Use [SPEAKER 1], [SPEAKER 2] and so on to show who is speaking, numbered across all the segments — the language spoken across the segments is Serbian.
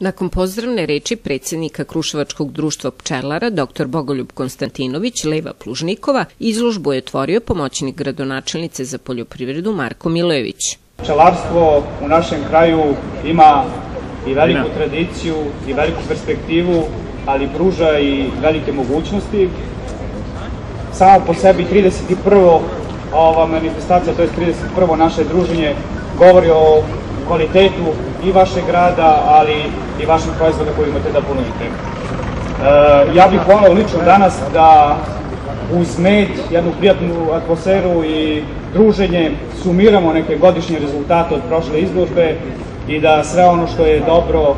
[SPEAKER 1] Nakon pozdravne reči predsjednika Kruševačkog društva pčelara, dr. Bogoljub Konstantinović, Leva Plužnikova, izložbu je otvorio pomoćnik gradonačelnice za poljoprivredu Marko Milojević.
[SPEAKER 2] Pčelarstvo u našem kraju ima i veliku tradiciju i veliku perspektivu, ali pruža i velike mogućnosti. Samo po sebi 31. ova manifestacija, to je 31. naše druženje, govori o kvalitetu i vašeg grada, ali i vaših proizvoda koje imate da ponudite. Ja bih voleo lično danas da uz med, jednu prijatnu atmosferu i druženje sumiramo neke godišnje rezultate od prošle izložbe i da sve ono što je dobro,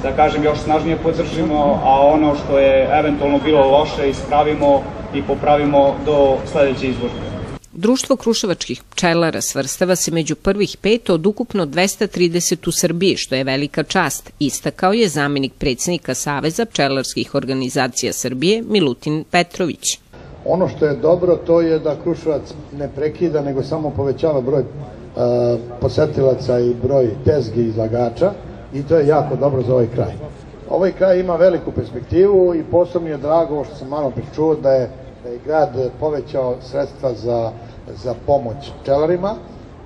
[SPEAKER 2] da kažem, još snažnije podržimo, a ono što je eventualno bilo loše ispravimo i popravimo do sledeće izložbe.
[SPEAKER 1] Društvo kruševačkih pčelara svrstava se među prvih 5 od ukupno 230 u Srbiji, što je velika čast, istakao je zamenik predsjednika Saveza pčelarskih organizacija Srbije Milutin Petrović.
[SPEAKER 3] Ono što je dobro to je da Kruševac ne prekida, nego samo povećava broj posetilaca i broj tezgi izlagača i to je jako dobro za ovaj kraj. Ovaj kraj ima veliku perspektivu i posebno je drago što sam malo pričuo da je grad povećao sredstva za pomoć pčelarima,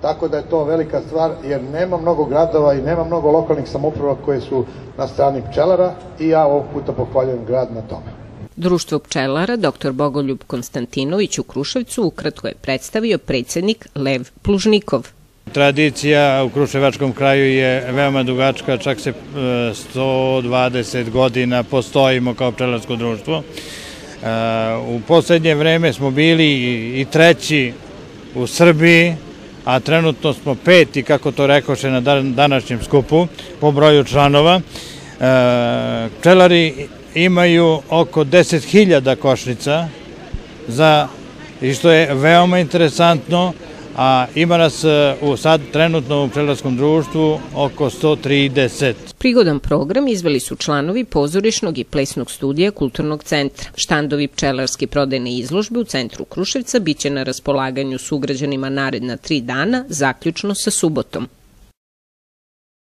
[SPEAKER 3] tako da je to velika stvar jer nema mnogo gradova i nema mnogo lokalnih samouprava koje su na strani pčelara i ja ovog puta pohvaljujem grad na tome.
[SPEAKER 1] Društvo pčelara dr. Bogoljub Konstantinović u Kruševcu ukratko je predstavio predsjednik Lev Plužnikov.
[SPEAKER 4] Tradicija u Kruševačkom kraju je veoma dugačka, čak se 120 godina postojimo kao pčelarsko društvo. U poslednje vreme smo bili i treći u Srbiji, a trenutno smo 5. kako to rekoše na današnjem skupu, po broju članova. Pčelari imaju oko 10.000 košnica, i što je veoma interesantno, a ima nas sad trenutno u pčelarskom društvu oko 130.
[SPEAKER 1] Prigodan program izveli su članovi pozorišnog i plesnog studija Kulturnog centra. Štandovi pčelarske prodajne izložbe u centru Kruševca biće na raspolaganju sugrađanima naredna 3 dana, zaključno sa subotom.